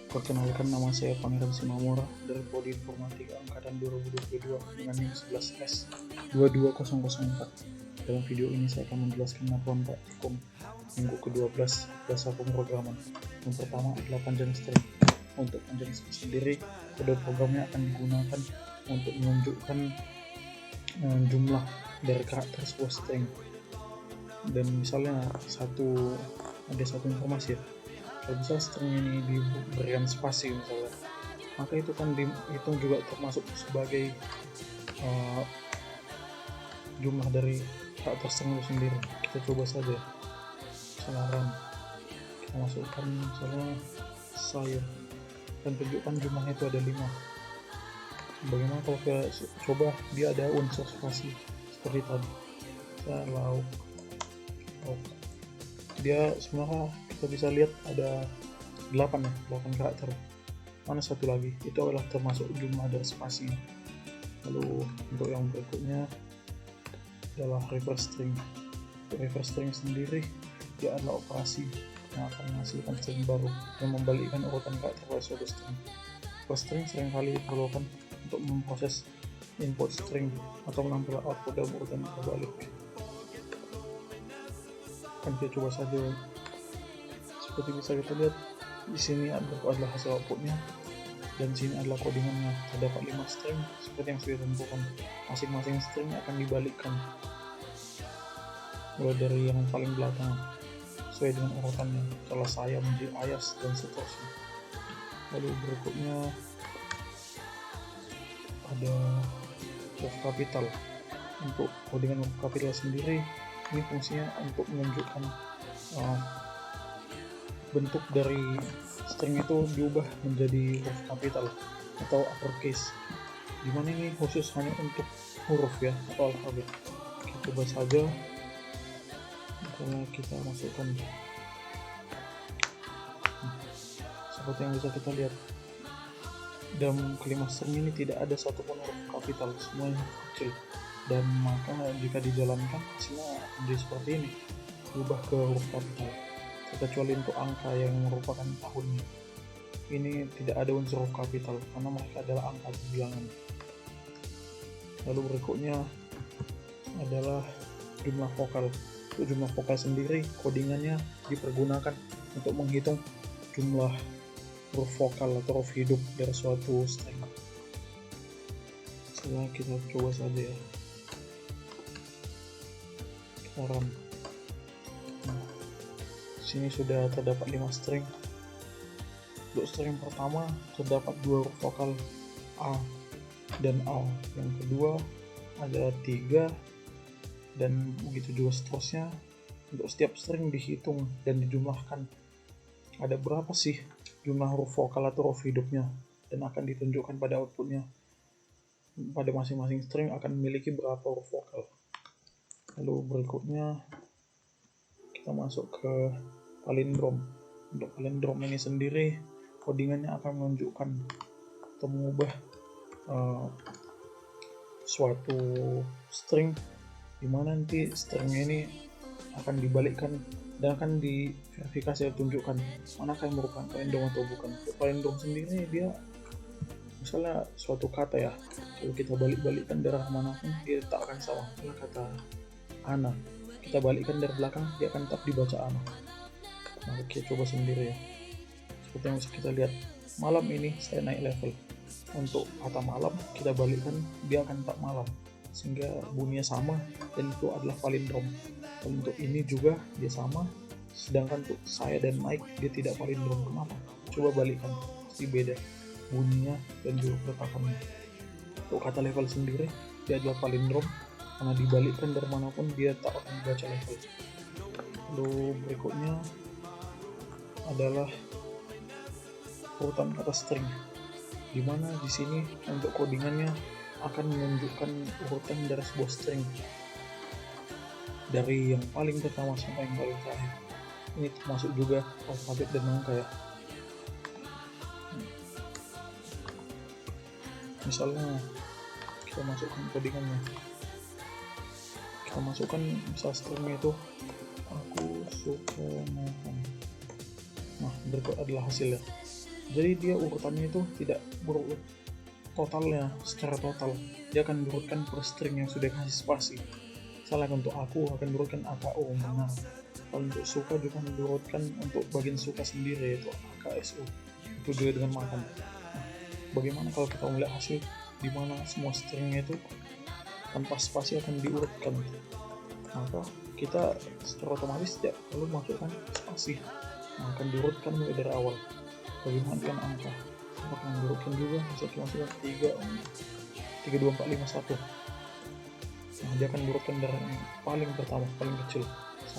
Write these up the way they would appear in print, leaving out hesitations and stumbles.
Perkenalkan, nama saya Pangeran Simamora dari Prodi Informatika Angkatan 2022 dengan NIM 11S22004. Dalam video ini saya akan menjelaskan laporan praktikum minggu ke-12 dasar pemrograman. Yang pertama adalah panjang string. Untuk panjang string sendiri, kode programnya akan digunakan untuk menunjukkan jumlah dari karakter sebuah string. Dan misalnya ada satu informasi ya, kalau bisa string ini diberikan spasi misalnya, maka itu kan dihitung juga termasuk sebagai jumlah dari karakter string itu sendiri. Kita coba saja sekarang kita masukkan misalnya saya dan tunjukkan jumlahnya itu ada 5. Bagaimana kalau kita coba dia ada unsur spasi seperti tadi, lauk dia sebenarnya kita bisa lihat ada 8 karakter. Mana satu lagi, itu adalah termasuk jumlah dari spasi. Lalu untuk yang berikutnya adalah reverse string. Untuk reverse string sendiri, dia adalah operasi yang akan menghasilkan string baru yang membalikkan urutan karakter pada suatu string. Reverse string seringkali diperlukan untuk memproses input string atau menampilkan output dalam urutan terbalik. Kan kita coba saja. Seperti bisa kita lihat di sini adalah hasil outputnya dan sini adalah codingannya. Terdapat 5 string seperti yang sudah ditentukan. Masing-masing string akan dibalikkan mulai dari yang paling belakang sesuai dengan urutannya, setelah saya menjadi ayas dan seterusnya. Lalu berikutnya ada huruf kapital. Untuk codingan huruf kapital sendiri, ini fungsinya untuk menunjukkan bentuk dari string itu diubah menjadi huruf kapital atau uppercase, dimana ini khusus hanya untuk huruf ya atau alfabet. Kita coba saja, misalnya kita masukkan seperti yang bisa kita lihat, dalam kelima string ini tidak ada satupun huruf kapital, semuanya kecil. Dan maka jika dijalankan hasilnya menjadi seperti ini, berubah ke huruf kapital, kecuali untuk angka yang merupakan tahunnya. Ini tidak ada unsur huruf kapital karena mereka adalah angka bilangan. Lalu berikutnya adalah jumlah vokal. Untuk jumlah vokal sendiri, codingannya dipergunakan untuk menghitung jumlah huruf vokal atau huruf hidup dari suatu string. Setelah kita coba saja ya. Sini sudah terdapat 5 string. Untuk string pertama terdapat 2 huruf vokal A dan A. Yang kedua ada 3 dan begitu juga seterusnya. Untuk setiap string dihitung dan dijumlahkan. Ada berapa sih jumlah huruf vokal atau huruf hidupnya, dan akan ditunjukkan pada outputnya. Pada masing-masing string akan memiliki berapa huruf vokal. Lalu berikutnya kita masuk ke palindrom. Untuk palindrom ini sendiri, codingannya akan menunjukkan atau mengubah suatu string, di mana nanti stringnya ini akan dibalikkan dan akan diverifikasi atau tunjukkan manakah yang merupakan palindrom atau bukan. Untuk palindrom sendiri dia misalnya suatu kata ya, kalau kita balik-balikkan dari manapun dia tak akan sama. Misalnya kata Ana, kita balikkan dari belakang dia akan tetap dibaca Ana. Nah, kita coba sendiri ya. Seperti yang bisa kita lihat, malam ini saya naik level. Untuk kata malam kita balikkan dia akan tetap malam, sehingga bunyinya sama dan itu adalah palindrom. Dan untuk ini juga dia sama, sedangkan untuk saya dan naik dia tidak palindrom. Kenapa? Coba balikkan, pasti beda bunyinya dan juga peletakannya. Untuk kata level sendiri dia adalah palindrom karena dibalikkan dari manapun dia tak akan dibaca level. Lalu berikutnya adalah urutan kata string, di mana di sini untuk codingannya akan menunjukkan urutan dari sebuah string dari yang paling pertama sampai yang paling terakhir. Ini termasuk juga alfabet dan angka ya. Misalnya kita masukkan codingannya, kita masukkan misal stringnya itu aku suka makan. Nah, berikut adalah hasilnya. Jadi dia urutannya itu tidak berurut totalnya secara total, dia akan diurutkan per string yang sudah kasih spasi. Misalnya untuk aku akan diurutkan AKO, benar. Kalau untuk suka juga akan diurutkan untuk bagian suka sendiri, yaitu AKSO, itu juga dengan makan. Nah, bagaimana kalau kita melihat hasil di mana semua stringnya itu tanpa spasi akan diurutkan, maka kita secara otomatis tidak perlu masukkan spasi. Nah, akan diurutkan mulai dari awal. Bagaimana dengan angka? Akan diurutkan juga, bisa kita masukkan 3, 2, 4, 5, 1. Nah, dia akan diurutkan dari yang paling pertama, paling kecil,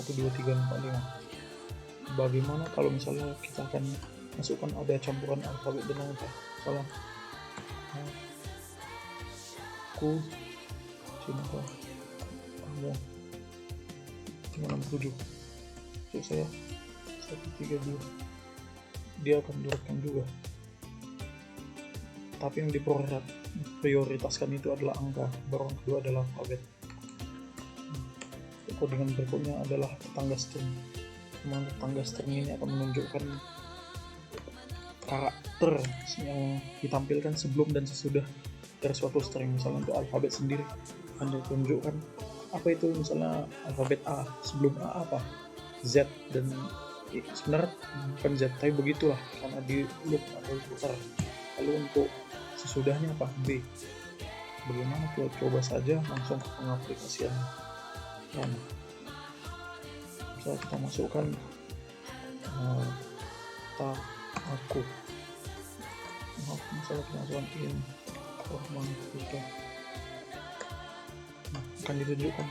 1, 2, 3, 4, 5. Bagaimana kalau misalnya kita akan masukkan ada campuran alfabet dan angka? Misalnya aku cinta kamu 97, untuk saya 132, dia akan diurutkan juga, tapi yang diprioritaskan itu adalah angka, baru yang kedua adalah alfabet. Kodigan berikutnya adalah tetangga string. Memang tetangga string ini akan menunjukkan karakter yang ditampilkan sebelum dan sesudah dari suatu string. Misalnya untuk alfabet sendiri akan ditunjukkan apa itu, misalnya alfabet A, sebelum A apa, Z, dan sebenarnya bukan Z tapi begitulah karena di loop atau diputar. Lalu untuk sesudahnya apa, B. Bagaimana kita coba saja langsung ke pengaplikasian. Bisa kita masukkan aku, misalnya kita masukkan informatika. Nah, akan ditunjukkan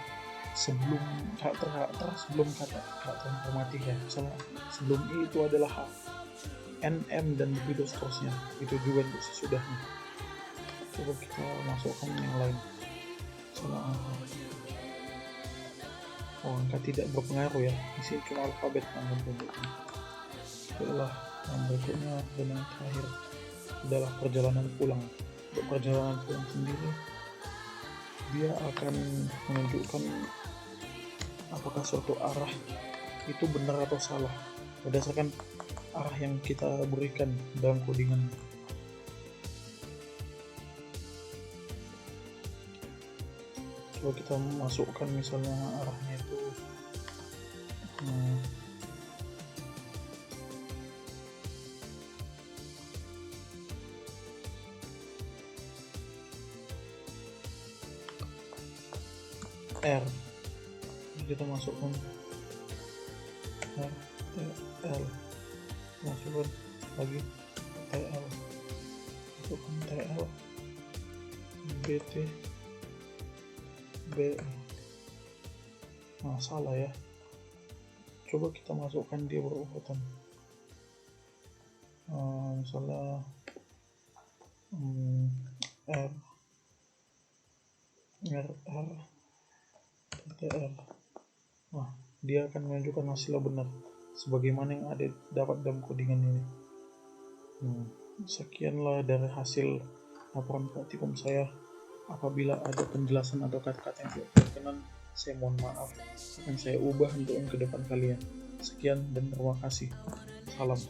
sebelum karakter sebelum kata informatika. Misalnya sebelum I itu adalah H, N, M, dan begitu seterusnya. Itu juga untuk sesudahnya. Coba kita masukkan yang lain. Misalnya angka tidak berpengaruh ya, isi cuma alfabet yang menunjukkan. Itulah yang berikutnya dan yang terakhir adalah perjalanan pulang. Untuk perjalanan pulang sendiri, dia akan menunjukkan apakah suatu arah itu benar atau salah berdasarkan arah yang kita berikan dalam codingan. Kalau kita masukkan misalnya arahnya itu R, kita masukkan R, TL, masukkan lagi TL, masukkan TL, BT, B. Nah, salah ya. Coba kita masukkan dia berurutan. Misalnya R, TR. Nah, dia akan menunjukkan hasilnya benar sebagaimana yang ada dapat dalam codingan ini. Sekianlah dari hasil laporan praktikum saya. Apabila ada penjelasan atau kata-kata yang tidak berkenan, saya mohon maaf, akan saya ubah untuk yang ke depan kalian. Sekian dan terima kasih. Salam.